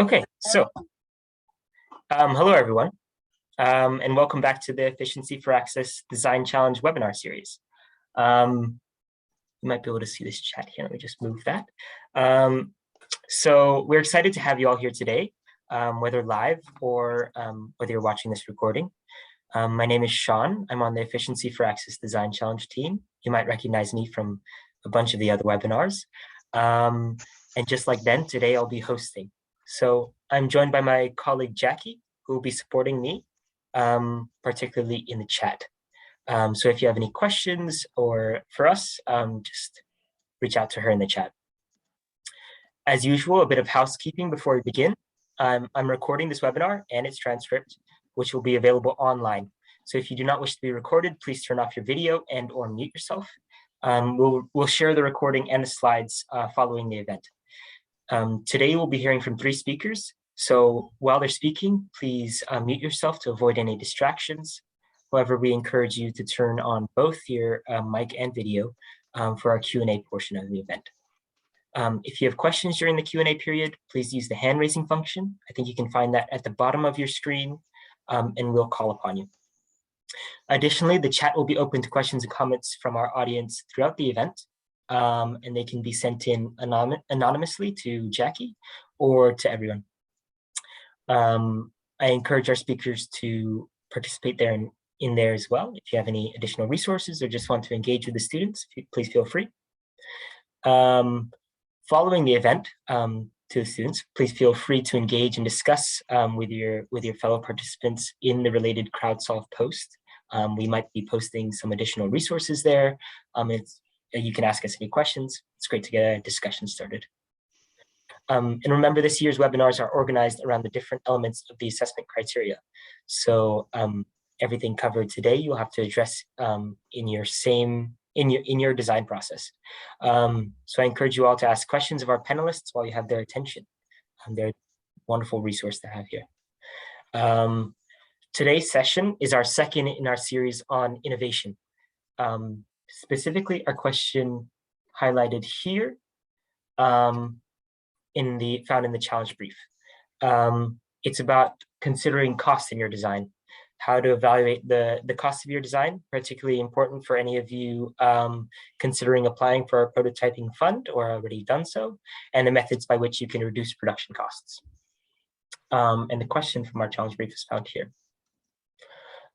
Okay, so hello everyone, and welcome back to the Efficiency for Access Design Challenge webinar series. You might be able to see this chat here. Let me just move that. So we're excited to have you all here today, whether live or whether you're watching this recording. My name is Sean. I'm on the Efficiency for Access Design Challenge team. You might recognize me from a bunch of the other webinars. And just like Ben, today I'll be hosting. So I'm joined by my colleague Jackie, who will be supporting me, particularly in the chat. So if you have any questions or for us, just reach out to her in the chat. As usual, a bit of housekeeping before we begin. I'm recording this webinar and its transcript, which will be available online. So if you do not wish to be recorded, please turn off your video and or mute yourself. We'll share the recording and the slides following the event. Today we'll be hearing from 3 speakers. So while they're speaking, please mute yourself to avoid any distractions. However, we encourage you to turn on both your mic and video for our Q&A portion of the event. If you have questions during the Q&A period, please use the hand raising function. I think you can find that at the bottom of your screen, and we'll call upon you. Additionally, the chat will be open to questions and comments from our audience throughout the event, and they can be sent in anonymously to Jackie or to everyone. I encourage our speakers to participate there in there as well. If you have any additional resources or just want to engage with the students, please feel free. Following the event, to the students, please feel free to engage and discuss with your fellow participants in the related CrowdSolve post. We might be posting some additional resources there. You can ask us any questions. It's great to get a discussion started. And remember, this year's webinars are organized around the different elements of the assessment criteria. So everything covered today, you'll have to address in your design process. So I encourage you all to ask questions of our panelists while you have their attention. They're a wonderful resource to have here. Today's session is our second in our series on innovation. Specifically, our question highlighted here found in the challenge brief. It's about considering cost in your design, how to evaluate the cost of your design, particularly important for any of you considering applying for a prototyping fund or already done so, and the methods by which you can reduce production costs. And the question from our challenge brief is found here.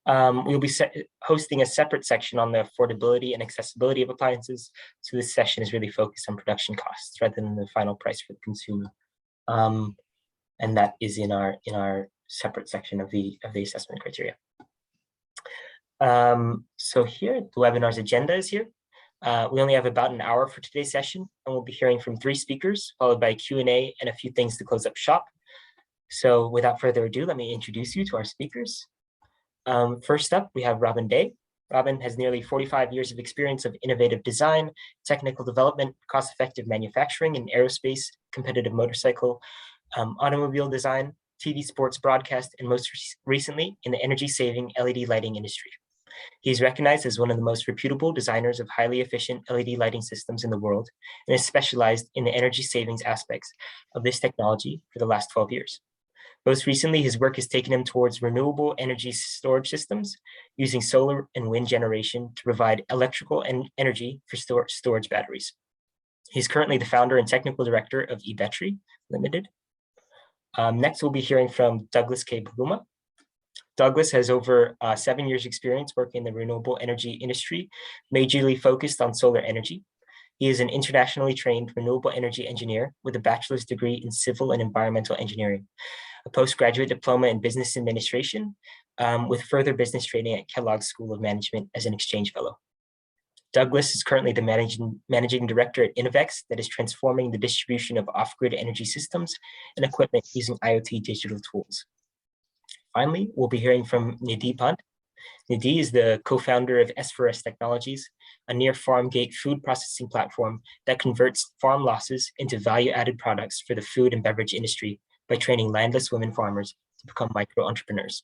We'll be hosting a separate section on the affordability and accessibility of appliances. So this session is really focused on production costs rather than the final price for the consumer. And that is in our separate section of the assessment criteria. So here, the webinar's agenda is here. We only have about an hour for today's session, and we'll be hearing from 3 speakers, followed by a Q&A and a few things to close up shop. So without further ado, let me introduce you to our speakers. First up, we have Robin Day. Robin has nearly 45 years of experience of innovative design, technical development, cost-effective manufacturing in aerospace, competitive motorcycle, automobile design, TV sports broadcast, and most recently in the energy-saving LED lighting industry. He is recognized as one of the most reputable designers of highly efficient LED lighting systems in the world, and is specialized in the energy savings aspects of this technology for the last 12 years. Most recently, his work has taken him towards renewable energy storage systems, using solar and wind generation to provide electrical energy for storage batteries. He's currently the founder and technical director of Ebetri Ltd. Next, we'll be hearing from Douglas K. Baguma. Douglas has over 7 years experience working in the renewable energy industry, majorly focused on solar energy. He is an internationally trained renewable energy engineer with a bachelor's degree in civil and environmental engineering, a postgraduate diploma in business administration, with further business training at Kellogg School of Management as an exchange fellow. Douglas is currently the managing director at Innovex that is transforming the distribution of off-grid energy systems and equipment using IoT digital tools. Finally, we'll be hearing from Nidhi Pant. Nidhi is the co-founder of S4S Technologies, a near farm gate food processing platform that converts farm losses into value-added products for the food and beverage industry by training landless women farmers to become micro-entrepreneurs.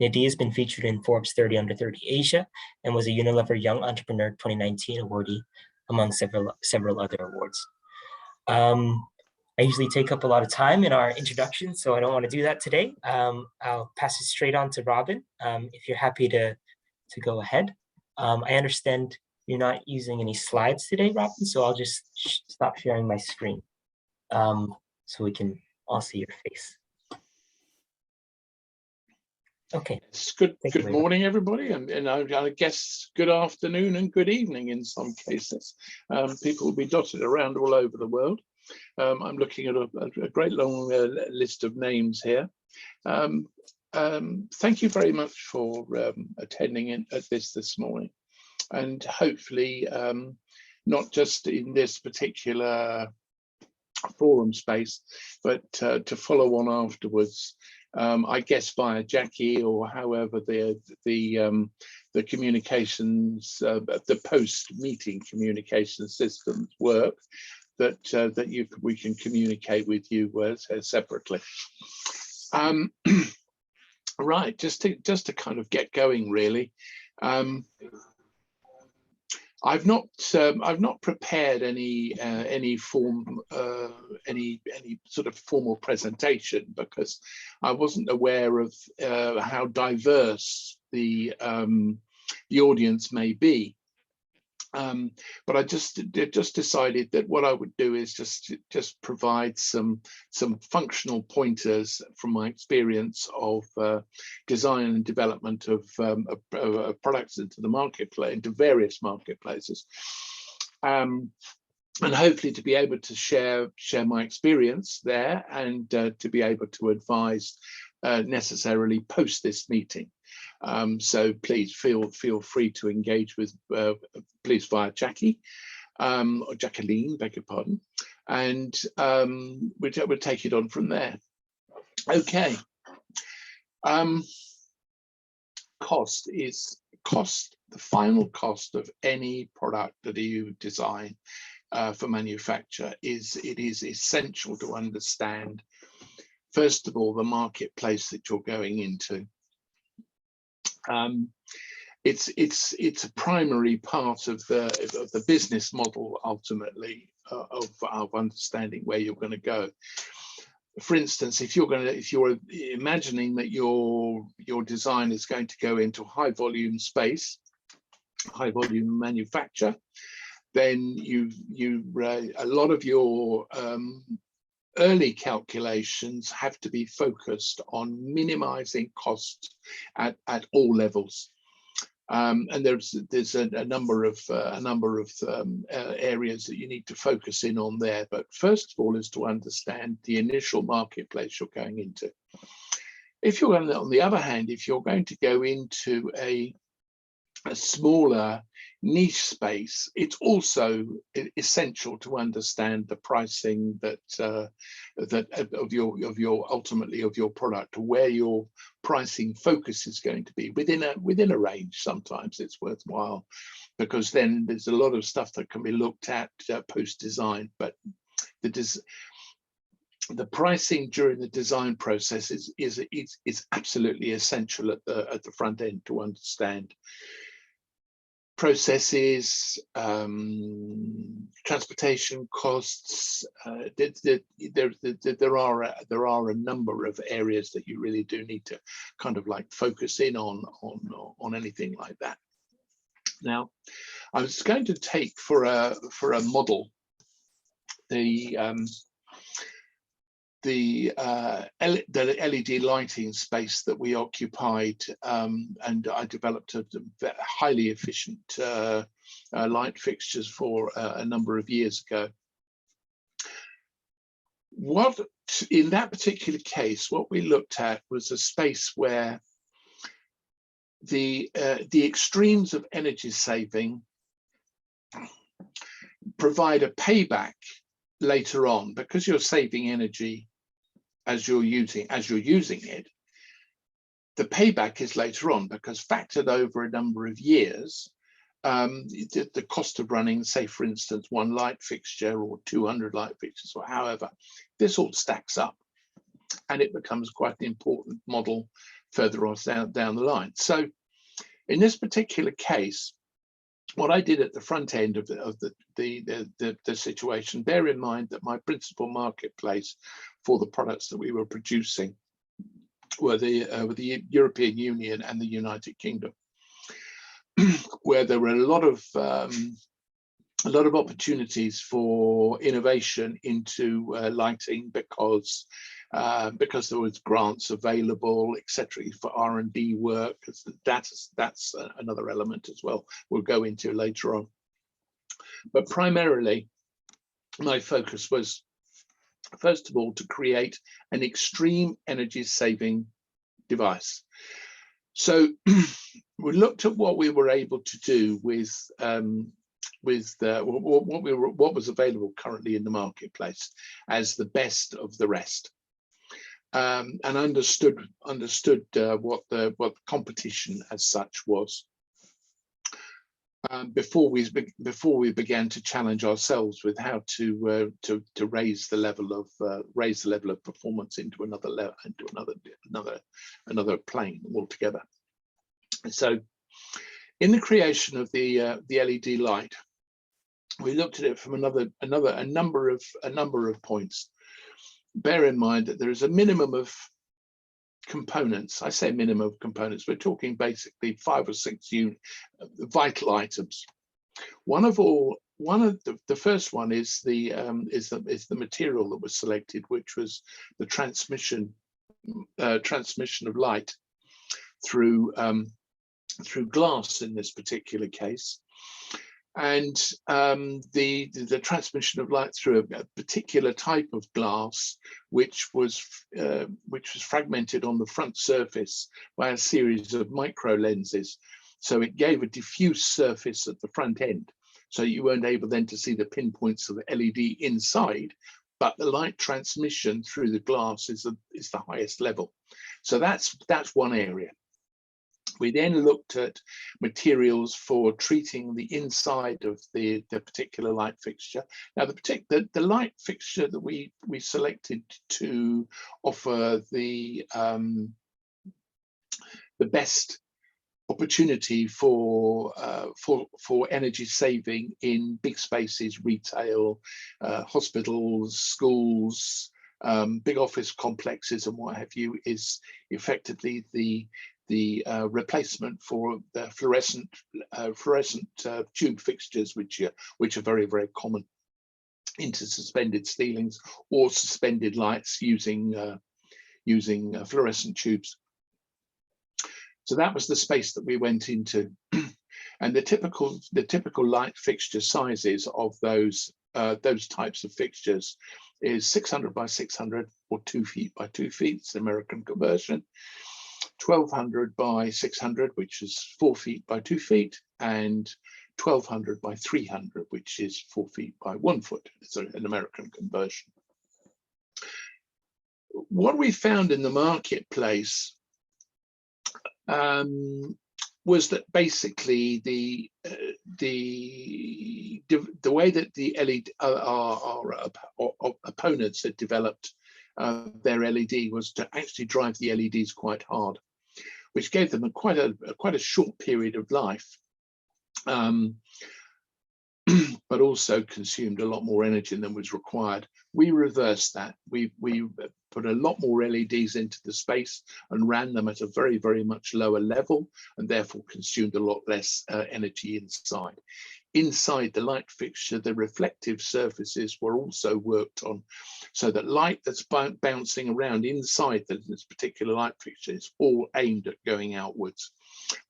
Nidhi has been featured in Forbes 30 Under 30 Asia and was a Unilever Young Entrepreneur 2019 awardee, among several other awards. I usually take up a lot of time in our introduction, so I don't want to do that today. I'll pass it straight on to Robin, if you're happy to go ahead. I understand you're not using any slides today, Robin, so I'll just stop sharing my screen so we can all see your face. Okay. It's good morning, everybody, and I guess good afternoon and good evening in some cases. People will be dotted around all over the world. I'm looking at a great long list of names here. Thank you very much for attending at this morning, and hopefully not just in this particular forum space, but to follow on afterwards. I guess via Jackie or however the communications, the post-meeting communication systems work, that we can communicate with you separately. Right, just to kind of get going, really. I've not prepared any sort of formal presentation because I wasn't aware of how diverse the audience may be. But I just decided that what I would do is just provide some functional pointers from my experience of design and development of products into the marketplace, into various marketplaces, and hopefully to be able to share my experience there, and to be able to advise necessarily post this meeting. So please feel free to engage with please via Jackie or Jacqueline, beg your pardon, and we'll take it on from there. Okay. Cost. The final cost of any product that you design for manufacture is essential to understand, first of all, the marketplace that you're going into. It's a primary part of the business model, ultimately, of understanding where you're going to go. For instance, if you're imagining that your design is going to go into high volume space, high volume manufacture, then a lot of your early calculations have to be focused on minimizing costs at all levels, and there's a number of areas that you need to focus in on there. But first of all is to understand the initial marketplace you're going into. If you're on the other hand, if you're going to go into a smaller niche space, it's also essential to understand the pricing ultimately of your product, where your pricing focus is going to be within a range. Sometimes it's worthwhile, because then there's a lot of stuff that can be looked at post design, but the pricing during the design process is absolutely essential at the front end to understand processes, transportation costs. There are a number of areas that you really do need to kind of like focus in on anything like that. Now, I was going to take for a model the LED lighting space that we occupied, and I developed a highly efficient light fixtures for a number of years ago. In that particular case, what we looked at was a space where the extremes of energy saving provide a payback later on, because you're saving energy as you're using it. The payback is later on, because factored over a number of years, the cost of running, say for instance, one light fixture or 200 light fixtures or however, this all stacks up, and it becomes quite an important model further on down the line. So in this particular case, what I did at the front end of the situation, bear in mind that my principal marketplace for the products that we were producing were the European Union and the United Kingdom, where there were a lot of opportunities for innovation into lighting because there was grants available, etc., for R&D work. That's another element as well we'll go into later on. But primarily, my focus was, first of all, to create an extreme energy saving device. So we looked at what we were able to do with what was available currently in the marketplace as the best of the rest, and understood what the competition as such was, before we began to challenge ourselves with how to raise the level of performance into another plane altogether. So in the creation of the LED light, we looked at it from a number of points. Bear in mind that there is a minimum of components. I say minimum of components. We're talking basically 5 or 6 vital items. One of the first one is the material that was selected, which was the transmission of light through glass in this particular case. And the transmission of light through a particular type of glass, which was fragmented on the front surface by a series of micro lenses. So it gave a diffuse surface at the front end. So you weren't able then to see the pinpoints of the LED inside, but the light transmission through the glass is the highest level. So that's one area. We then looked at materials for treating the inside of the particular light fixture. Now, the light fixture that we selected to offer the best opportunity for energy saving in big spaces, retail, hospitals, schools, big office complexes, and what have you, is effectively the replacement for the fluorescent tube fixtures, which are very, very common, into suspended ceilings or suspended lights using fluorescent tubes. So that was the space that we went into, and the typical light fixture sizes of those types of fixtures is 600 by 600 or 2 feet by 2 feet. It's the American conversion. 1200 by 600, which is 4 feet by 2 feet, and 1200 by 300, which is 4 feet by 1 foot. It's an American conversion. What we found in the marketplace was that basically the way that the LED our opponents had developed their LED was to actually drive the LEDs quite hard, which gave them quite a short period of life, but also consumed a lot more energy than was required. We reversed that. We put a lot more LEDs into the space and ran them at a very, very much lower level, and therefore consumed a lot less energy inside. Inside the light fixture, the reflective surfaces were also worked on, so that light that's bouncing around inside this particular light fixture is all aimed at going outwards.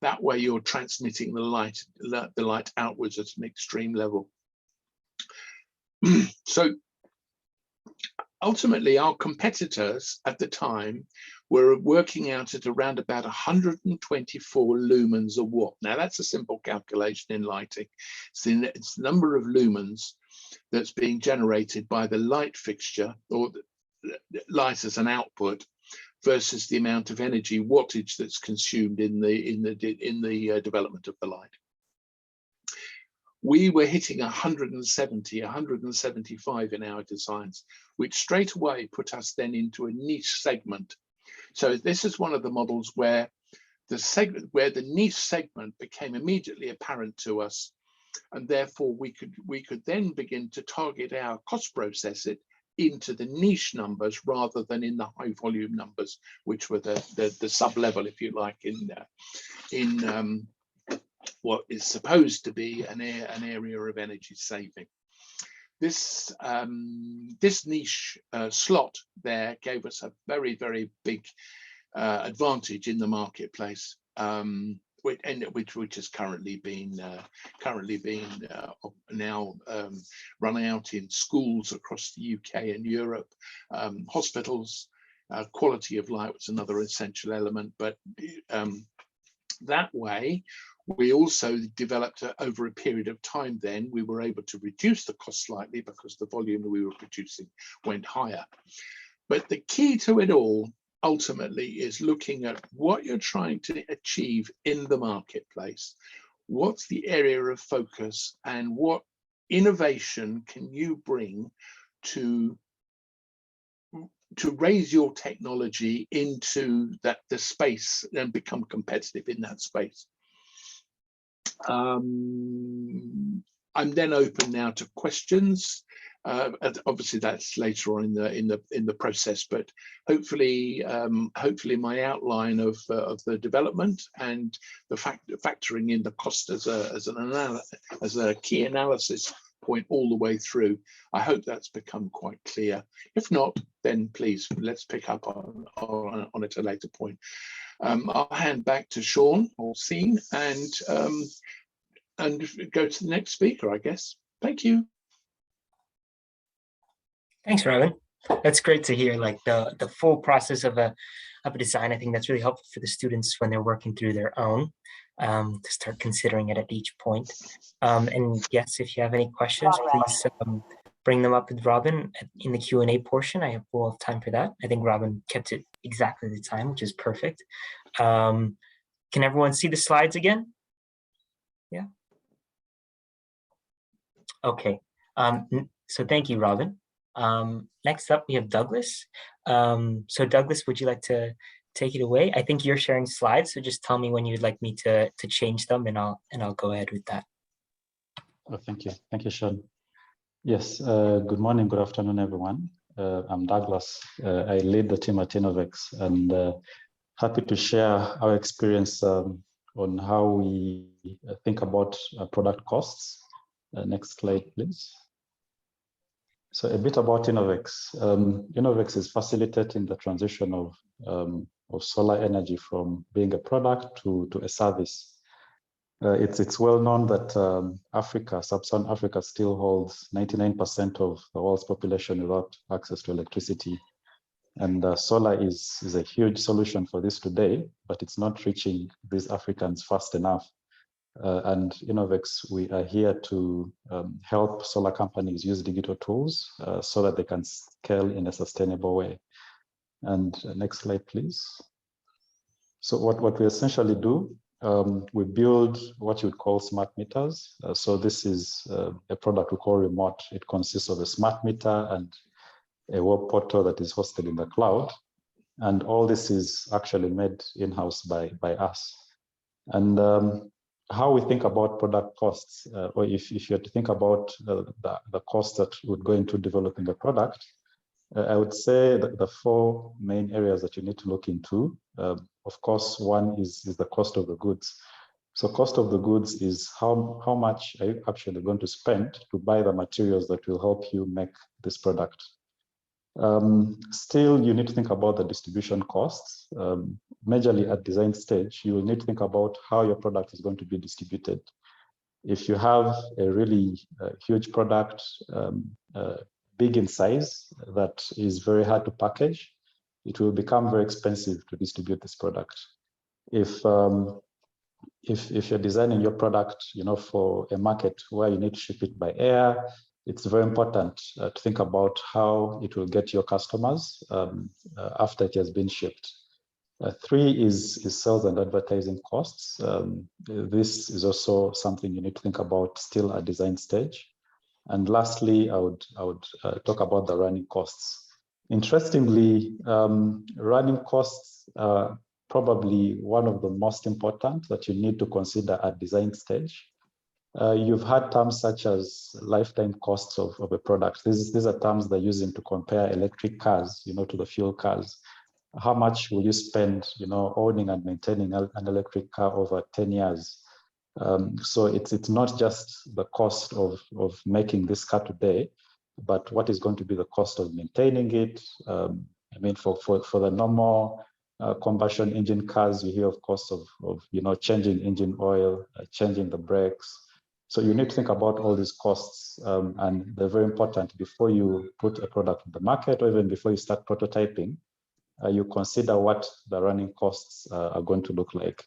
That way you're transmitting the light outwards at an extreme level. So ultimately, our competitors at the time were working out at around about 124 lumens a watt. Now, that's a simple calculation in lighting. It's the number of lumens that's being generated by the light fixture, or the light as an output, versus the amount of energy wattage that's consumed in the development of the light. We were hitting 170, 175 in our designs, which straight away put us then into a niche segment. So this is one of the models where the niche segment became immediately apparent to us, and therefore we could then begin to target our cost process it into the niche numbers rather than in the high volume numbers, which were the sub level, if you like, in what is supposed to be an area of energy saving. This niche slot there gave us a very, very big advantage in the marketplace, which has currently been now run out in schools across the UK and Europe, hospitals. Quality of light was another essential element, but that way we also developed over a period of time. Then we were able to reduce the cost slightly because the volume that we were producing went higher. But the key to it all ultimately is looking at what you're trying to achieve in the marketplace. What's the area of focus, and what innovation can you bring to raise your technology into the space and become competitive in that space. I'm then open now to questions. Obviously that's later on in the process, but hopefully my outline of the development and the factoring in the cost as a key analysis point all the way through, I hope that's become quite clear. If not, then please let's pick up on it at a later point. I'll hand back to Sean or Sean and go to the next speaker, I guess. Thank you. Thanks, Robin. That's great to hear, like the full process of a design. I think that's really helpful for the students when they're working through their own, to start considering it at each point. And yes, if you have any questions, please bring them up with Robin in the Q&A portion. We'll have time for that. I think Robin kept it exactly the time, which is perfect. Can everyone see the slides again? Yeah. Okay. So thank you, Robin. Next up, we have Douglas. So Douglas, would you like to take it away? I think you're sharing slides, so just tell me when you'd like me to change them, and I'll go ahead with that. Oh, thank you, Sean. Yes, good morning, good afternoon, everyone. I'm Douglas. I lead the team at Innovex, and happy to share our experience on how we think about product costs. Next slide, please. So a bit about Innovex. Innovex is facilitating the transition of solar energy from being a product to a service. It's well known that Africa, sub-Saharan Africa, still holds 99% of the world's population without access to electricity. And solar is a huge solution for this today, but it's not reaching these Africans fast enough. And Innovex, we are here to help solar companies use digital tools so that they can scale in a sustainable way. And next slide, please. So what we essentially do, we build what you would call smart meters. So this is a product we call Remote. It consists of a smart meter and a web portal that is hosted in the cloud. And all this is actually made in-house by us. And how we think about product costs, or if you had to think about the cost that would go into developing a product, I would say that the four main areas that you need to look into, of course, one is the cost of the goods. So cost of the goods is how much are you actually going to spend to buy the materials that will help you make this product. Still, you need to think about the distribution costs. Majorly at design stage, you will need to think about how your product is going to be distributed. If you have a really huge product, big in size, that is very hard to package, it will become very expensive to distribute this product. If you're designing your product, for a market where you need to ship it by air, it's very important to think about how it will get your customers after it has been shipped. Three is sales and advertising costs. This is also something you need to think about still at design stage. And lastly, I would talk about the running costs. Interestingly, running costs are probably one of the most important that you need to consider at design stage. You've had terms such as lifetime costs of a product. These are terms they're using to compare electric cars, to the fuel cars. How much will you spend, owning and maintaining an electric car over 10 years? So it's not just the cost of making this car today, but what is going to be the cost of maintaining it. I mean, for the normal combustion engine cars, you hear of costs of changing engine oil, changing the brakes. So you need to think about all these costs, and they're very important before you put a product on the market, or even before you start prototyping. You consider what the running costs are going to look like.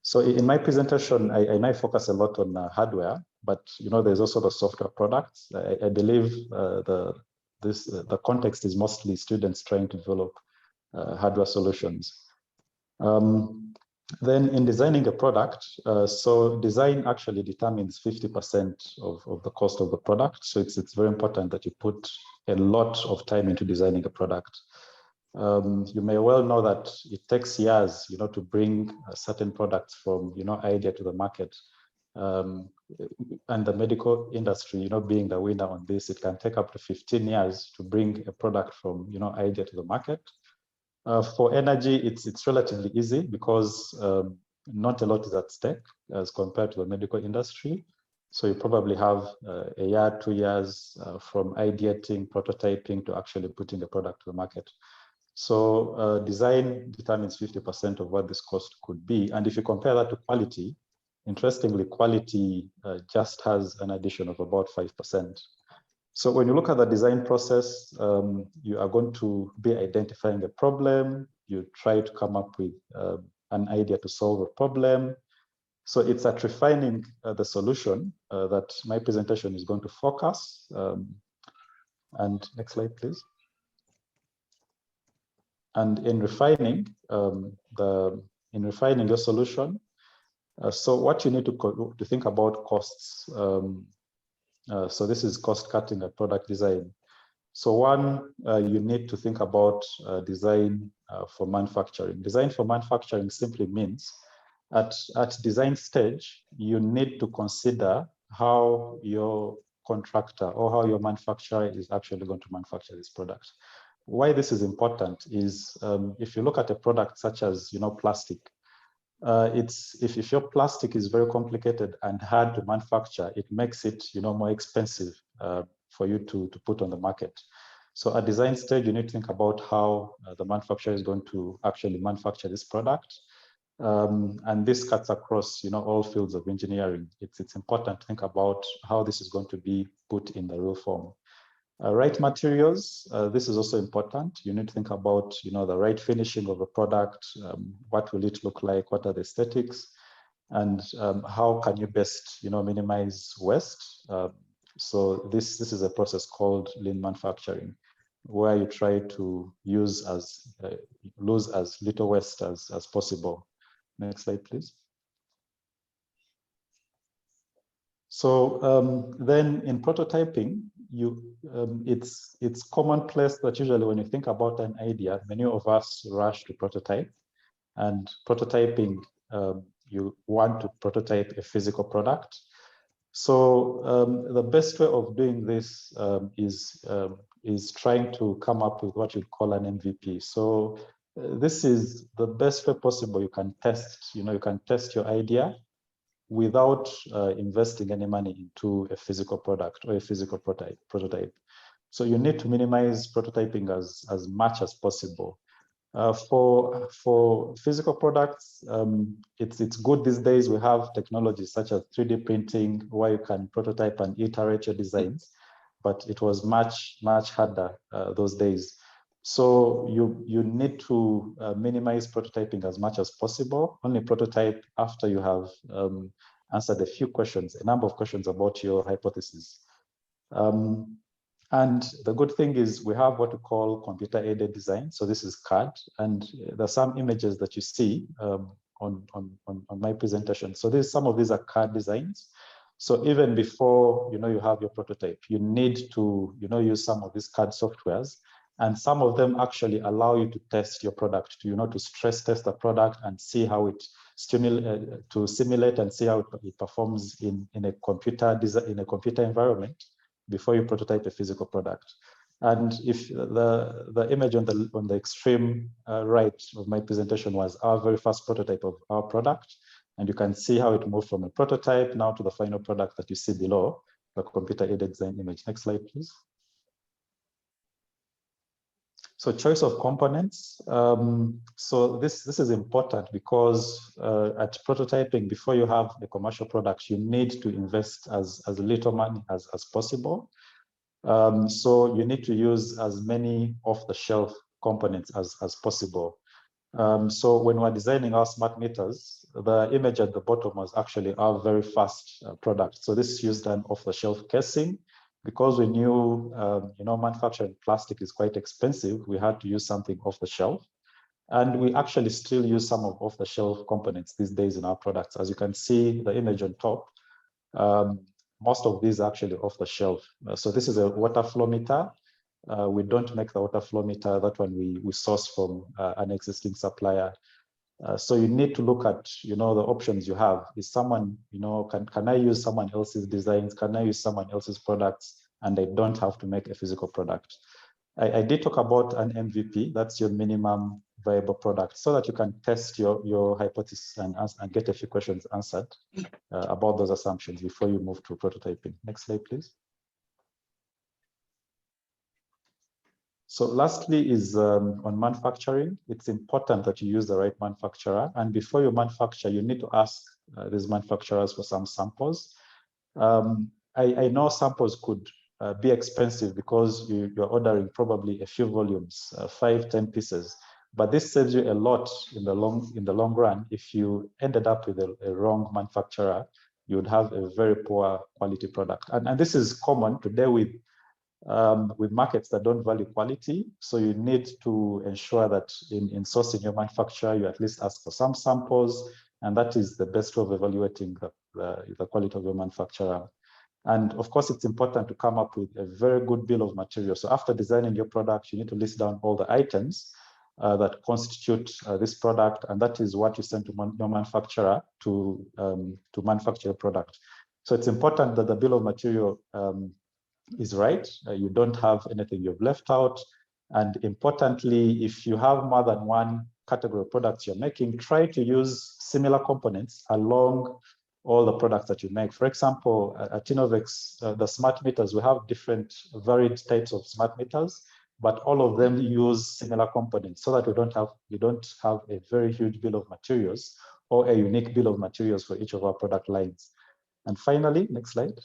So in my presentation, I might focus a lot on hardware, but there's also the software products. I believe the context is mostly students trying to develop hardware solutions. Then in designing a product, so design actually determines 50% of the cost of the product. So it's very important that you put a lot of time into designing a product. You may well know that it takes years, to bring certain products from, idea to the market. And the medical industry, being the winner on this, it can take up to 15 years to bring a product from, idea to the market. For energy, it's relatively easy because not a lot is at stake as compared to the medical industry. So you probably have a year, 2 years from ideating, prototyping to actually putting the product to the market. So design determines 50% of what this cost could be. And if you compare that to quality, interestingly, quality just has an addition of about 5%. So when you look at the design process, you are going to be identifying a problem. You try to come up with an idea to solve a problem. So it's at refining the solution that my presentation is going to focus. And next slide, please. And in refining your solution, so what you need to think about costs. So this is cost cutting at product design. So one, you need to think about design for manufacturing. Design for manufacturing simply means at design stage, you need to consider how your contractor or how your manufacturer is actually going to manufacture this product. Why this is important is if you look at a product such as plastic, if your plastic is very complicated and hard to manufacture, it makes it more expensive for you to put on the market. So at design stage, you need to think about how the manufacturer is going to actually manufacture this product, and this cuts across all fields of engineering. It's important to think about how this is going to be put in the real form. Right materials, this is also important. You need to think about, the right finishing of a product. What will it look like? What are the aesthetics? And how can you best, minimize waste? So this is a process called lean manufacturing, where you try to lose as little waste as possible. Next slide, please. So then in prototyping, it's commonplace that usually when you think about an idea, many of us rush to prototype. And prototyping, you want to prototype a physical product. So the best way of doing this is trying to come up with what you call an MVP. So this is the best way possible you can test. You can test your idea without investing any money into a physical product or a physical prototype. So you need to minimize prototyping as much as possible. For physical products, it's good these days. We have technologies such as 3D printing, where you can prototype and iterate your designs, but it was much harder those days. So you need to minimize prototyping as much as possible. Only prototype after you have answered a number of questions about your hypothesis. And the good thing is we have what we call computer-aided design. So this is CAD, and there's some images that you see on my presentation. So some of these are CAD designs. So even before you have your prototype, you need to use some of these CAD softwares And some of them actually allow you to test your product, to stress test the product and see how it to simulate and see how it performs in a computer environment before you prototype a physical product. And if the image on the extreme right of my presentation was our very first prototype of our product, and you can see how it moved from a prototype now to the final product that you see below, the computer-aided design image. Next slide, please. So choice of components. So this is important because at prototyping, before you have a commercial product, you need to invest as little money as possible. So you need to use as many off-the-shelf components as possible. So when we're designing our smart meters, the image at the bottom was actually our very first product. So this used an off-the-shelf casing. Because we knew, manufacturing plastic is quite expensive, we had to use something off the shelf. And we actually still use some of off-the-shelf components these days in our products. As you can see, the image on top, most of these are actually off the shelf. So this is a water flow meter. We don't make the water flow meter. That one we source from an existing supplier. So you need to look at, the options you have. Is someone, can I use someone else's designs? Can I use someone else's products? And I don't have to make a physical product. I did talk about an MVP. That's your minimum viable product, so that you can test your hypothesis and get a few questions answered about those assumptions before you move to prototyping. Next slide, please. So lastly is on manufacturing. It's important that you use the right manufacturer. And before you manufacture, you need to ask these manufacturers for some samples. I know samples could be expensive because you're ordering probably a few volumes, 5, 10 pieces. But this saves you a lot in the long run. If you ended up with a wrong manufacturer, you would have a very poor quality product. And this is common today with markets that don't value quality. So you need to ensure that in sourcing your manufacturer, you at least ask for some samples, and that is the best way of evaluating the quality of your manufacturer. And of course, it's important to come up with a very good bill of materials. So after designing your product, you need to list down all the items that constitute this product, and that is what you send to your manufacturer to manufacture your product. So it's important that the bill of material is right. You don't have anything you've left out. And importantly, if you have more than one category of products you're making, try to use similar components along all the products that you make. For example, at Innovex, the smart meters, we have different varied types of smart meters, but all of them use similar components so that we don't have a very huge bill of materials or a unique bill of materials for each of our product lines. And finally, next slide.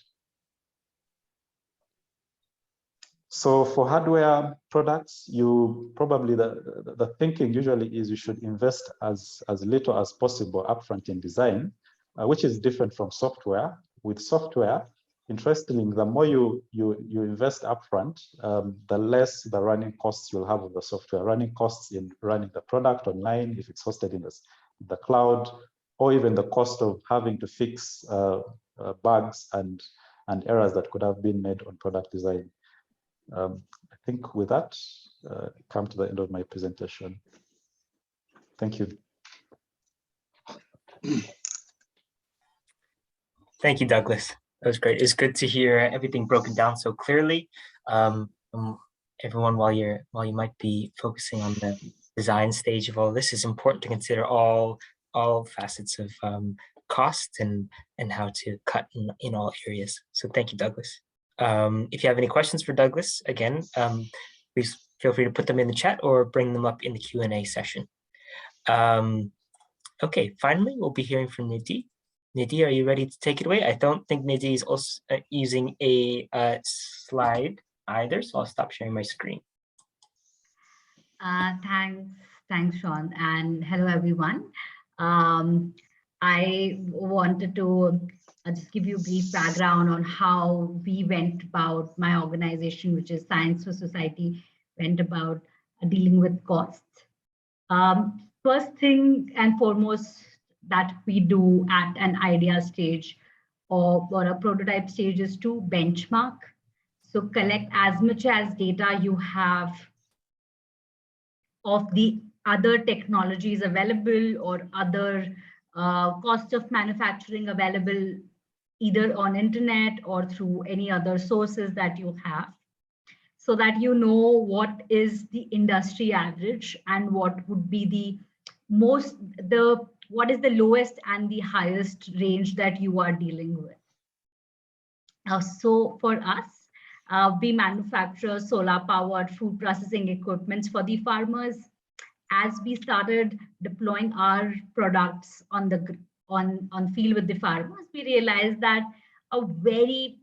So for hardware products, you probably, the thinking usually is you should invest as little as possible upfront in design, which is different from software. With software, interestingly, the more you invest upfront, the less the running costs you'll have of the software. Running costs in running the product online, if it's hosted in the cloud, or even the cost of having to fix bugs and errors that could have been made on product design. I think with that, come to the end of my presentation. Thank you. Thank you, Douglas. That was great. It's good to hear everything broken down so clearly. Everyone, while you might be focusing on the design stage of all this, it's important to consider all facets of cost and how to cut in all areas. So thank you, Douglas. If you have any questions for Douglas, again, please feel free to put them in the chat or bring them up in the Q&A session. Okay, finally, we'll be hearing from Nidhi. Nidhi, are you ready to take it away? I don't think Nidhi is also using a slide either, so I'll stop sharing my screen. Thanks, Sean, and hello, everyone. I wanted to just give you a brief background on how we went about, my organization, which is Science for Society, went about dealing with costs. First thing and foremost that we do at an idea stage or a prototype stage is to benchmark. So collect as much as data you have of the other technologies available or other costs of manufacturing available either on internet or through any other sources that you have, so that you know what is the industry average and what would be what is the lowest and the highest range that you are dealing with. So for us, we manufacture solar powered food processing equipments for the farmers. As we started deploying our products on field with the farmers, we realized that a very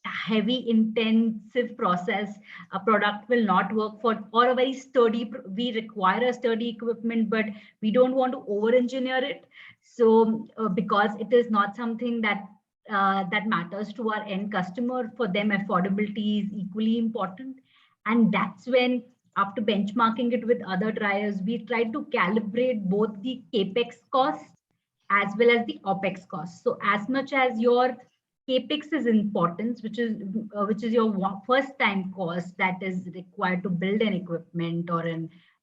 heavy intensive process, a product will not work for, or a very sturdy, we require a sturdy equipment, but we don't want to over engineer it. So because it is not something that that matters to our end customer, for them affordability is equally important. And that's when, after benchmarking it with other dryers, we tried to calibrate both the capex costs as well as the opex costs. So as much as your capex is important, which is your first time cost that is required to build an equipment or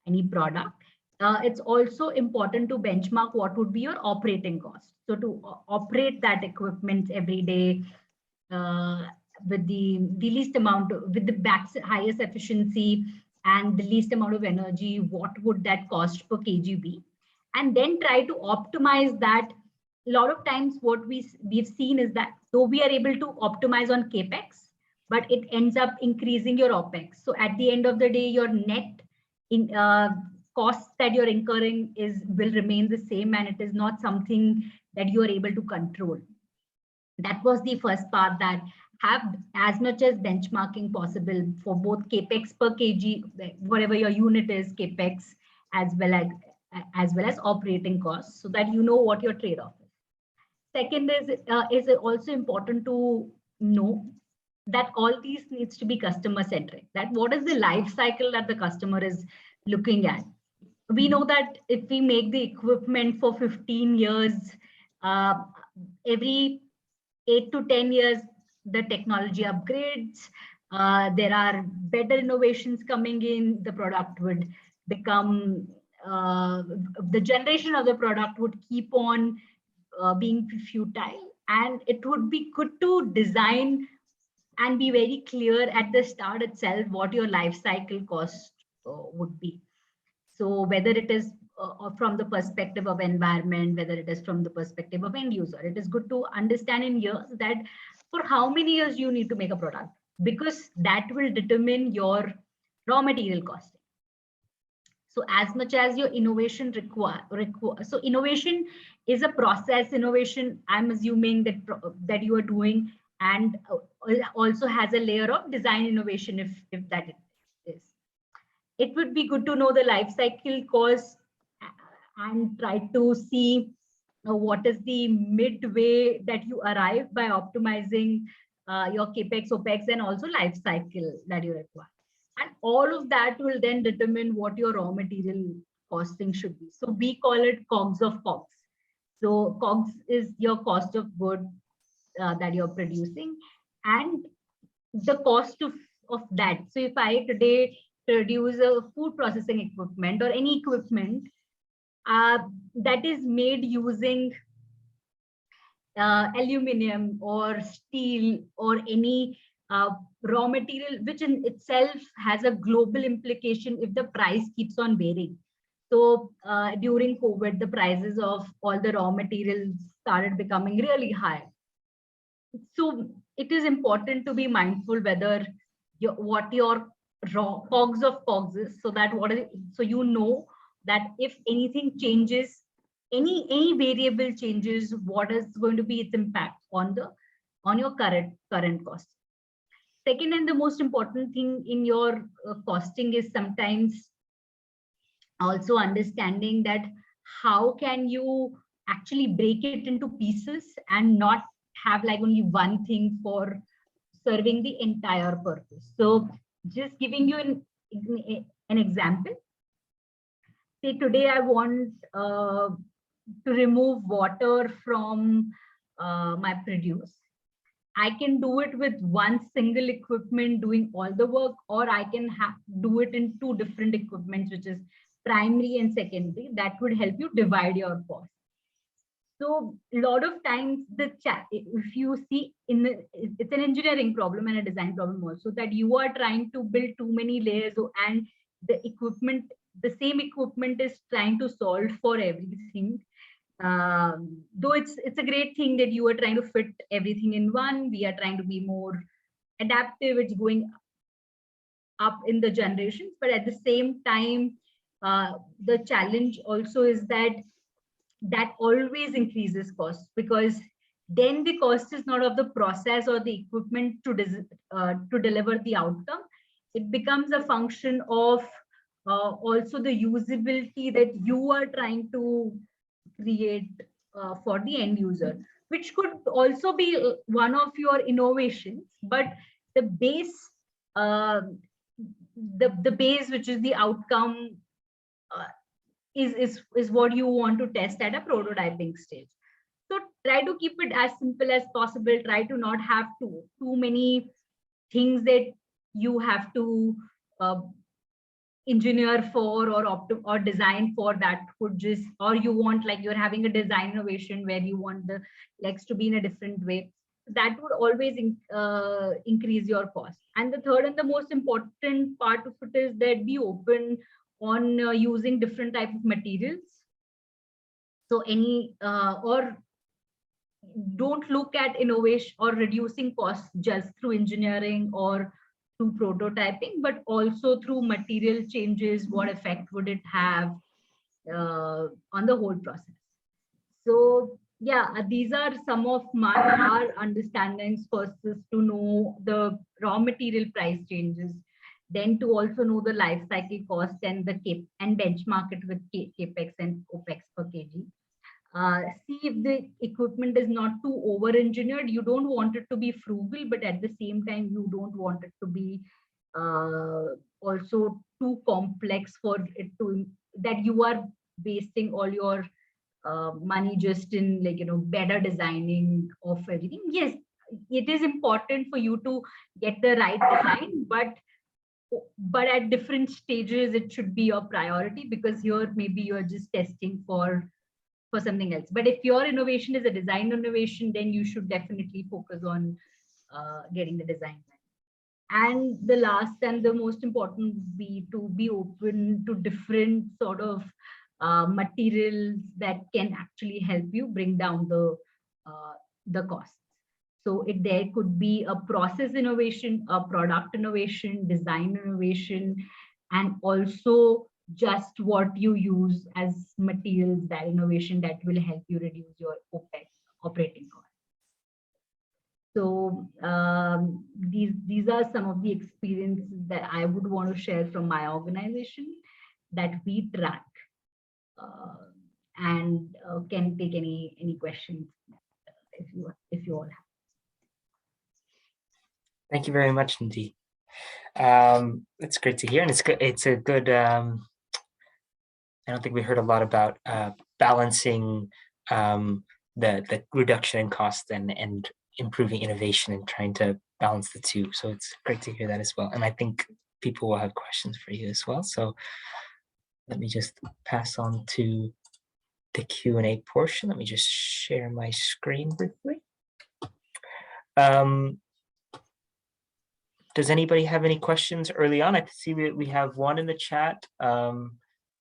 any product, it's also important to benchmark what would be your operating cost. So to operate that equipment every day with the least amount, with the highest efficiency and the least amount of energy, what would that cost per kg be? And then try to optimize that. A lot of times what we've seen is that though we are able to optimize on capex, but it ends up increasing your opex. So at the end of the day, your net costs that you're incurring will remain the same, and it is not something that you are able to control. That was the first part, that have as much as benchmarking possible for both capex per kg, whatever your unit is, capex, as well as operating costs, so that you know what your trade-off is. Second is also important to know that all these needs to be customer centric. That what is the life cycle that the customer is looking at. We know that if we make the equipment for 15 years, every 8 to 10 years, the technology upgrades, there are better innovations coming in, the product would become, the generation of the product would keep on being futile, and it would be good to design and be very clear at the start itself what your life cycle cost would be. So whether it is from the perspective of environment, whether it is from the perspective of end user, it is good to understand in years that for how many years you need to make a product, because that will determine your raw material costing. So as much as your innovation so innovation is a process innovation, I'm assuming that you are doing, and also has a layer of design innovation if that is. It would be good to know the life cycle cost and try to see what is the midway that you arrive by optimizing your capex, opex, and also life cycle that you require. And all of that will then determine what your raw material costing should be. So we call it COGS of COGS. So COGS is your cost of good that you're producing, and the cost of that. So if I today produce a food processing equipment or any equipment that is made using aluminum or steel or any raw material, which in itself has a global implication if the price keeps on varying. So during COVID, the prices of all the raw materials started becoming really high. So it is important to be mindful whether what your raw COGS of COGS is, so that so you know that if anything changes, any variable changes, what is going to be its impact on your current cost. Second, and the most important thing in your costing is sometimes also understanding that how can you actually break it into pieces and not have like only one thing for serving the entire purpose. So just giving you an example. Say today I want to remove water from my produce. I can do it with one single equipment doing all the work, or I can do it in two different equipments, which is primary and secondary, that would help you divide your cost. So a lot of times if you see it's an engineering problem and a design problem also, that you are trying to build too many layers, and the same equipment is trying to solve for everything. Though it's a great thing that you are trying to fit everything in one. We are trying to be more adaptive. It's going up in the generations, but at the same time, the challenge also is that always increases costs, because then the cost is not of the process or the equipment to deliver the outcome. It becomes a function of also the usability that you are trying to create for the end user, which could also be one of your innovations, but the base, the base, which is the outcome, is what you want to test at a prototyping stage. So try to keep it as simple as possible. Try to not have too many things that you have to engineer for or design for. That could just, or you want, like, you're having a design innovation where you want the legs to be in a different way. That would always increase your cost. And the third and the most important part of it is that be open on using different type of materials. So or don't look at innovation or reducing costs just through engineering or through prototyping, but also through material changes. What effect would it have on the whole process? So yeah, these are some of our understandings. First is to know the raw material price changes, then to also know the life cycle cost and benchmark it with capex and opex per kg. See if the equipment is not too over-engineered. You don't want it to be frugal, but at the same time, you don't want it to be also too complex for it to, that you are wasting all your money just in, like, better designing of everything. Yes, it is important for you to get the right design, but at different stages, it should be your priority, because here maybe you're just testing for something else. But if your innovation is a design innovation, then you should definitely focus on getting the design right. And the last and the most important would be to be open to different sort of materials that can actually help you bring down the costs. So there could be a process innovation, a product innovation, design innovation, and also just what you use as materials, that innovation that will help you reduce your OPEX, operating costs. So these are some of the experiences that I would want to share from my organization that we track, and can take any questions if you all have. Thank you very much, Nidhi. It's great to hear, and it's a good. I don't think we heard a lot about balancing the reduction in cost and improving innovation and trying to balance the two. So it's great to hear that as well. And I think people will have questions for you as well. So let me just pass on to the Q&A portion. Let me just share my screen briefly. Does anybody have any questions early on? I see we have one in the chat.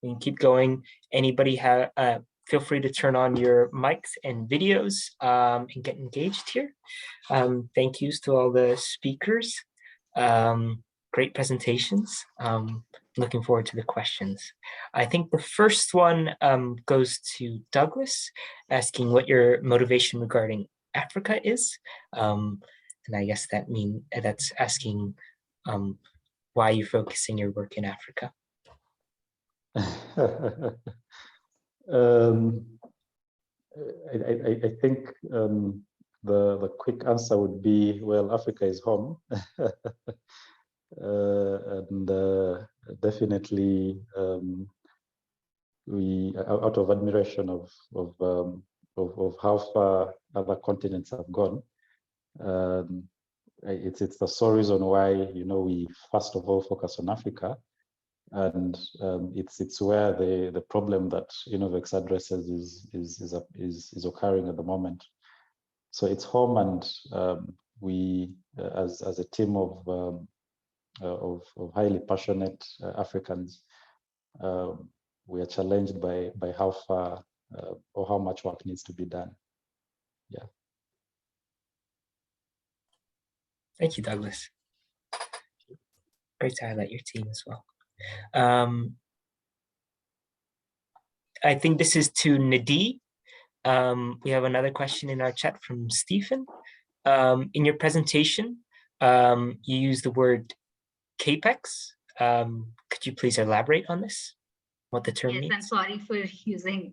We can keep going. Anybody feel free to turn on your mics and videos and get engaged here. Thank yous to all the speakers. Great presentations. Looking forward to the questions. I think the first one goes to Douglas, asking what your motivation regarding Africa is. And I guess that's asking why you're focusing your work in Africa. I think the quick answer would be, well, Africa is home. And definitely we are out of admiration of how far other continents have gone. It's the sole reason why we first of all focus on Africa, and it's where the problem that Innovex addresses is occurring at the moment. So it's home, and we, as a team of highly passionate Africans, we are challenged by how far or how much work needs to be done. Yeah. Thank you, Douglas. Great to highlight your team as well. I think this is to Nidhi. We have another question in our chat from Stephen. In your presentation, you use the word CAPEX. Could you please elaborate on this? What the term means? Yes, I'm sorry for using,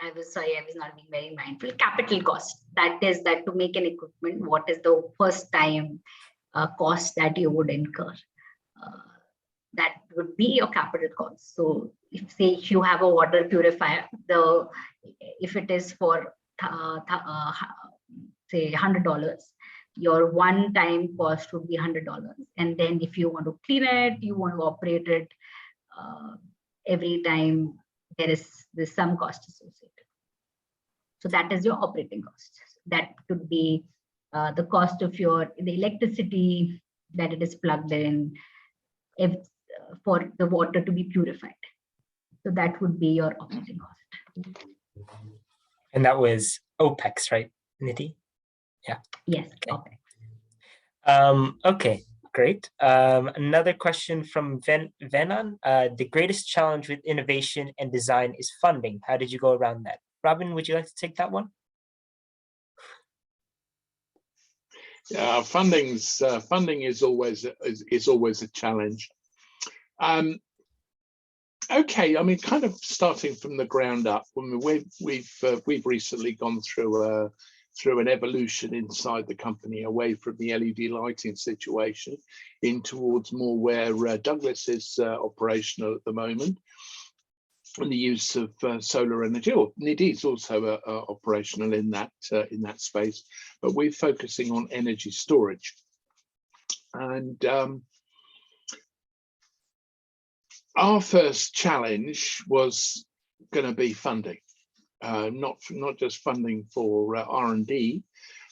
I was not being very mindful. Capital cost, that is that to make an equipment, what is the first time cost that you would incur? That would be your capital cost. So if say you have a water purifier, if it is for say $100, your one-time cost would be $100. And then if you want to clean it, you want to operate it every time, there's some cost associated. So that is your operating cost. That could be the cost of the electricity that it is plugged in, for the water to be purified. So that would be your operating cost. And that was OPEX, right, Nidhi? Yeah. Yes. Okay. Okay. Okay, great. Another question from Venan. The greatest challenge with innovation and design is funding. How did you go around that? Robin, would you like to take that one? Yeah, funding is always a challenge. Okay, I mean, kind of starting from the ground up. We've recently gone through an evolution inside the company, away from the LED lighting situation, in towards more where Douglas is operational at the moment, and the use of solar energy. Or Nidhi is also operational in that space, but we're focusing on energy storage. And our first challenge was going to be funding, not just funding for R&D,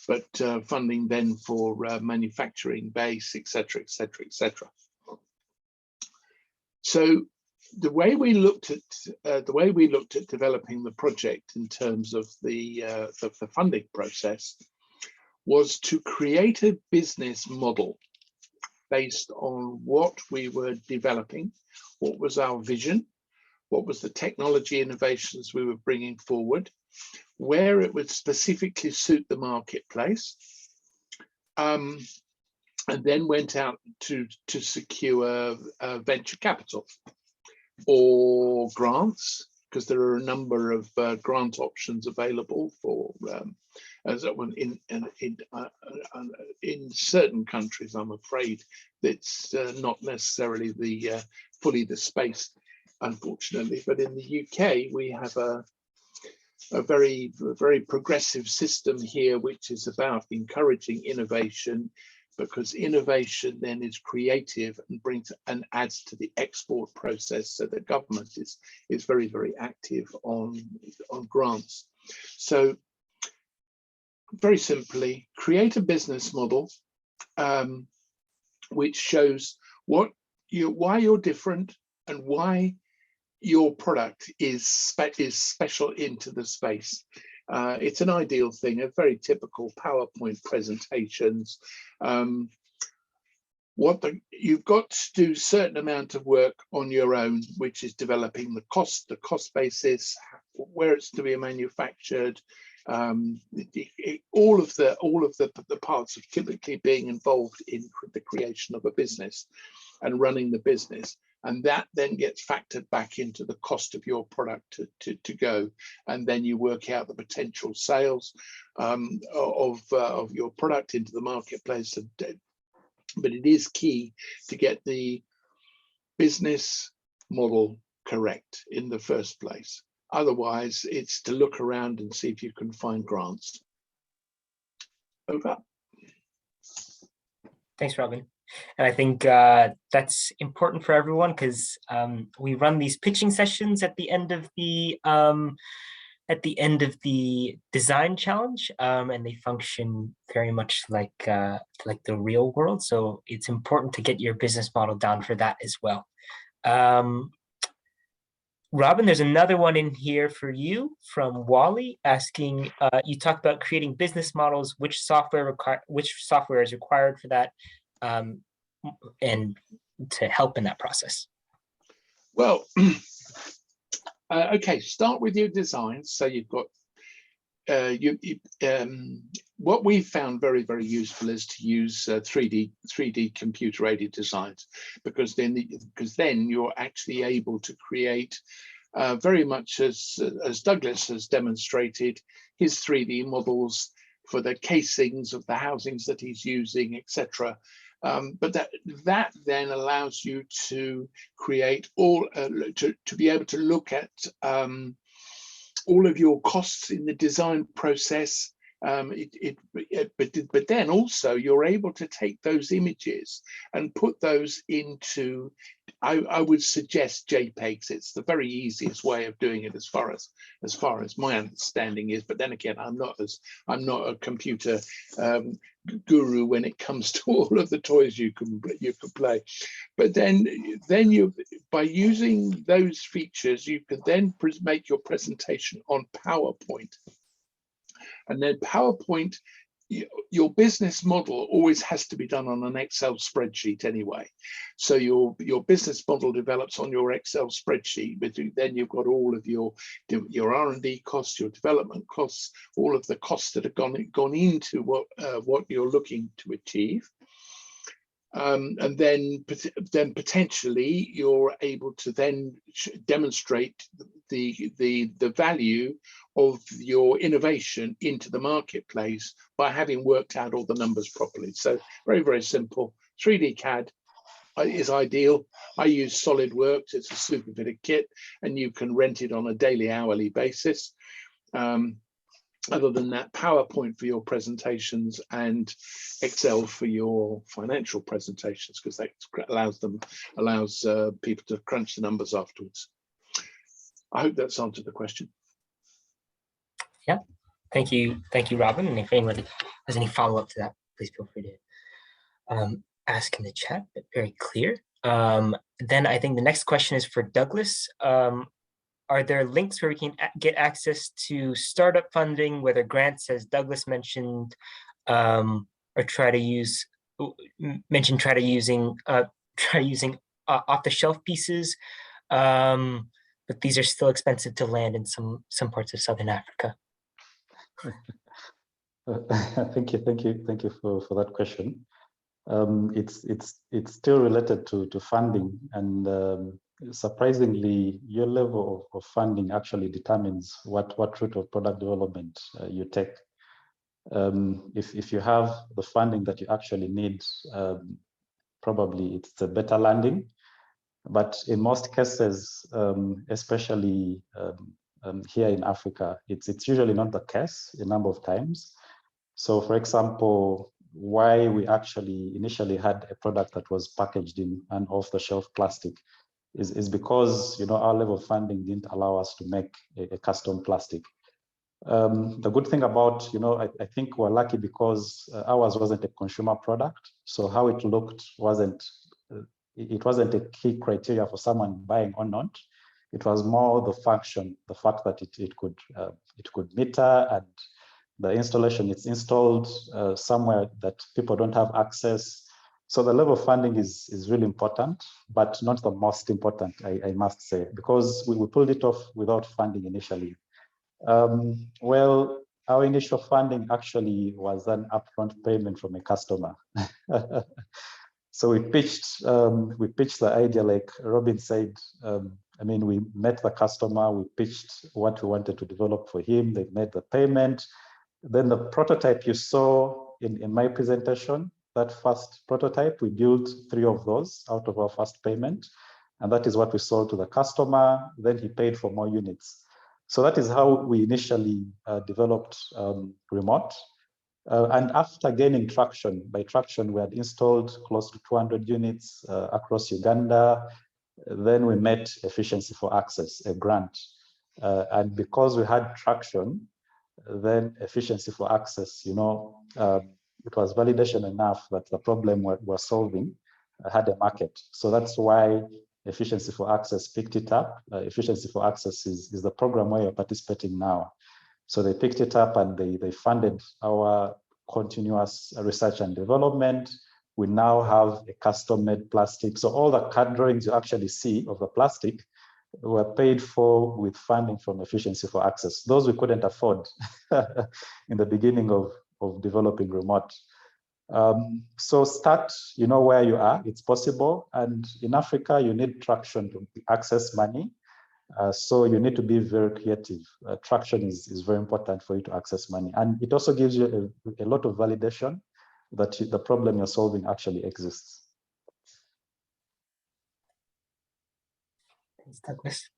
but funding then for manufacturing base, etc., etc., etc. So the way we looked at developing the project in terms of the funding process was to create a business model based on what we were developing, what was our vision, what was the technology innovations we were bringing forward, where it would specifically suit the marketplace, and then went out to secure venture capital or grants, because there are a number of grant options available for in certain countries. I'm afraid it's not necessarily fully the space, unfortunately, but in the UK we have a very progressive system here, which is about encouraging innovation, because innovation then is creative and brings and adds to the export process. So the government is very, very active on grants. So very simply, create a business model which shows why you're different and why your product is special into the space. It's an ideal thing, a very typical PowerPoint presentations. You've got to do a certain amount of work on your own, which is developing the cost basis, where it's to be manufactured, all of the parts of typically being involved in the creation of a business and running the business. And that then gets factored back into the cost of your product to go. And then you work out the potential sales of your product into the marketplace. But it is key to get the business model correct in the first place. Otherwise, it's to look around and see if you can find grants. Over. Thanks, Robin. And I think that's important for everyone because we run these pitching sessions at the end of the design challenge, and they function very much like the real world. So it's important to get your business model down for that as well. Robin, there's another one in here for you from Wally asking, you talked about creating business models, which software is required for that, and to help in that process. Well, okay, start with your designs. So you've got what we found very, very useful is to use 3D computer aided designs, because then you're actually able to create very much as Douglas has demonstrated his 3D models for the casings of the housings that he's using, etc. But that then allows you to create all to be able to look at all of your costs in the design process. But then also you're able to take those images and put those into, I would suggest JPEGs. It's the very easiest way of doing it as far as my understanding is. But then again, I'm not a computer guru when it comes to all of the toys you can play. But then you, by using those features, you can then make your presentation on PowerPoint. And then PowerPoint, your business model always has to be done on an Excel spreadsheet anyway. So your business model develops on your Excel spreadsheet, but then you've got all of your R&D costs, your development costs, all of the costs that have gone into what you're looking to achieve. And then potentially you're able to then demonstrate the value of your innovation into the marketplace by having worked out all the numbers properly. So very, very simple. 3D CAD is ideal. I use SolidWorks. It's a super fitted kit, and you can rent it on a daily, hourly basis. Other than that, PowerPoint for your presentations and Excel for your financial presentations, because that allows people to crunch the numbers afterwards. I hope that's answered the question. Yeah, thank you, Robin. And if anyone has any follow-up to that, please feel free to ask in the chat. But very clear. Then I think the next question is for Douglas. Are there links where we can get access to startup funding, whether grants, as Douglas mentioned, or try using off-the-shelf pieces, but these are still expensive to land in some parts of Southern Africa? Thank you for that question. It's still related to funding, and surprisingly, your level of funding actually determines what route of product development you take. If you have the funding that you actually need, probably it's a better landing. But in most cases, especially here in Africa, it's usually not the case a number of times. So, for example, why we actually initially had a product that was packaged in an off-the-shelf plastic is because, you know, our level of funding didn't allow us to make a custom plastic. The good thing about, you know, I think we're lucky because ours wasn't a consumer product. So how it looked wasn't a key criteria for someone buying or not. It was more the function, the fact that it could meter, and the installation, it's installed somewhere that people don't have access. So the level of funding is really important, but not the most important, I must say, because we pulled it off without funding initially. Well, our initial funding actually was an upfront payment from a customer. So we pitched the idea, like Robin said. I mean, we met the customer, we pitched what we wanted to develop for him, they made the payment. Then the prototype you saw in my presentation, that first prototype, we built 3 of those out of our first payment. And that is what we sold to the customer. Then he paid for more units. So that is how we initially developed Remote. And after gaining traction, by traction, we had installed close to 200 units across Uganda. Then we met Efficiency for Access, a grant. And because we had traction, then Efficiency for Access, it was validation enough that the problem we're solving had a market. So that's why Efficiency for Access picked it up. Efficiency for Access is the program where you're participating now. So they picked it up and they funded our continuous research and development. We now have a custom-made plastic. So all the card drawings you actually see of the plastic were paid for with funding from Efficiency for Access. Those we couldn't afford in the beginning of developing remote. So start, where you are, it's possible. And in Africa, you need traction to access money. So you need to be very creative. Traction is very important for you to access money. And it also gives you a lot of validation that the problem you're solving actually exists. Thanks, Douglas.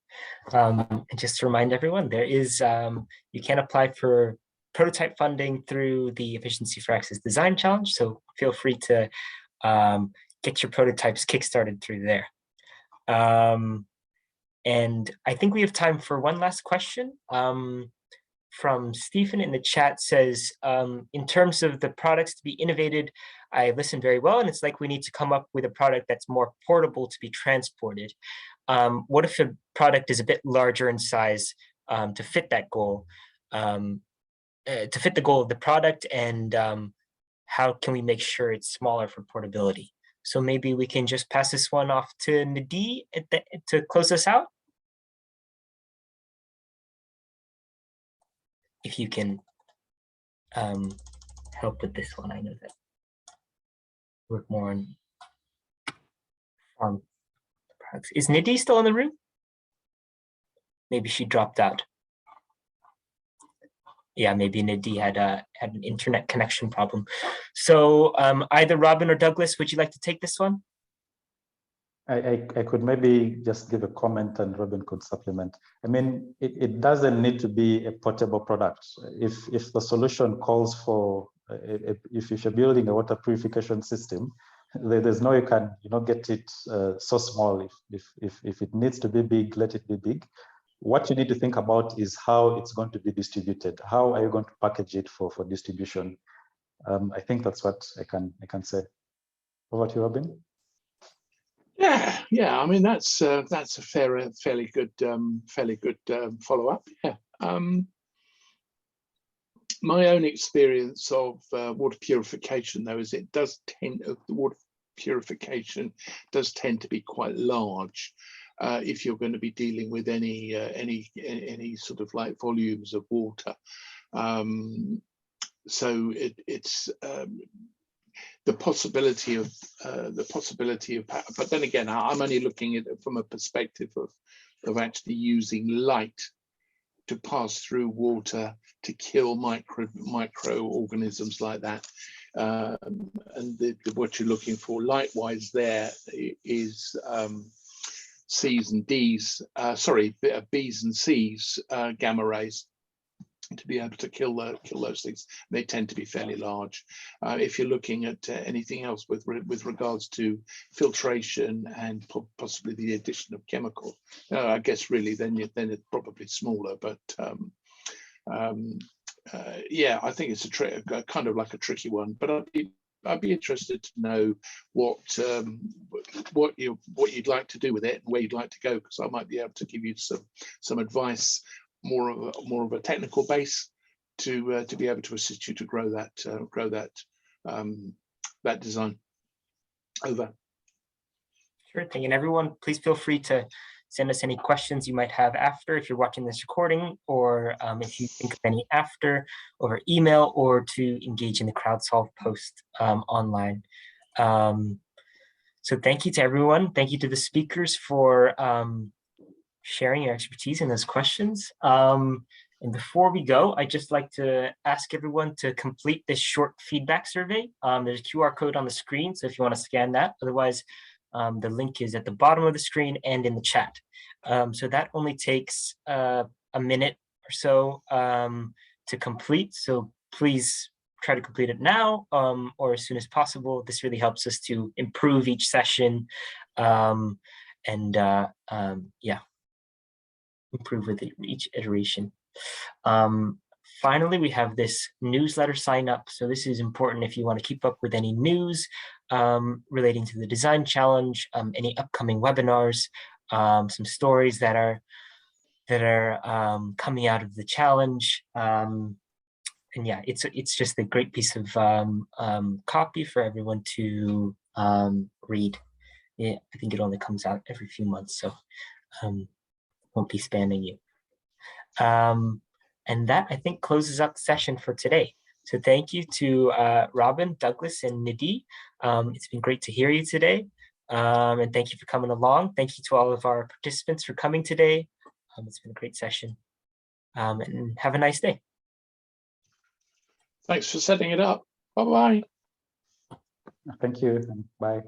And just to remind everyone, there is, you can apply for prototype funding through the Efficiency for Access Design Challenge. So feel free to get your prototypes kickstarted through there. And I think we have time for one last question from Stephen in the chat. Says, in terms of the products to be innovated, I listened very well, and it's like we need to come up with a product that's more portable to be transported. What if a product is a bit larger in size to fit that goal, to fit the goal of the product, and how can we make sure it's smaller for portability? So maybe we can just pass this one off to Nidhi to close us out. If you can help with this one, I know that work more on farm products. Is Nidhi still in the room? Maybe she dropped out. Yeah, maybe Nidhi had an internet connection problem. So either Robin or Douglas, would you like to take this one? I could maybe just give a comment and Robin could supplement. I mean, it doesn't need to be a portable product. If the solution calls for, if you're building a water purification system, there's no you can get it so small. If it needs to be big, let it be big. What you need to think about is how it's going to be distributed. How are you going to package it for distribution? I think that's what I can say. Over to you, Robin. Yeah. I mean, that's a fairly good follow-up. Yeah. My own experience of water purification, though, is the water purification does tend to be quite large if you're going to be dealing with any sort of like volumes of water. So it's the possibility of but then again, I'm only looking at it from a perspective of actually using light to pass through water to kill microorganisms like that. And what you're looking for light-wise there is C's and D's, B's and C's gamma rays, to be able to kill those things. They tend to be fairly large. If you're looking at anything else with regards to filtration and possibly the addition of chemical, I guess really then it's probably smaller. But yeah, I think it's a kind of like a tricky one. But I'd be interested to know what you'd like to do with it and where you'd like to go, because I might be able to give you some advice, more of a technical base to be able to assist you to grow that design. Over. Sure thing. And everyone, please feel free to send us any questions you might have after, if you're watching this recording, or if you think of any after, over email, or to engage in the CrowdSolve post online. So thank you to everyone. Thank you to the speakers for sharing your expertise in those questions. And before we go, I'd just like to ask everyone to complete this short feedback survey. There's a QR code on the screen, so if you want to scan that. Otherwise, the link is at the bottom of the screen and in the chat. So that only takes a minute or so to complete. So please try to complete it now or as soon as possible. This really helps us to improve each session yeah, improve with each iteration. Finally, we have this newsletter sign up. So this is important if you want to keep up with any news relating to the design challenge, any upcoming webinars, some stories that are coming out of the challenge. And yeah, it's just a great piece of copy for everyone to read. Yeah, I think it only comes out every few months, so won't be spamming you. And that, I think, closes up the session for today. So thank you to Robin, Douglas, and Nidhi. It's been great to hear you today. And thank you for coming along. Thank you to all of our participants for coming today. It's been a great session. And have a nice day. Thanks for setting it up. Bye-bye. Thank you. Bye.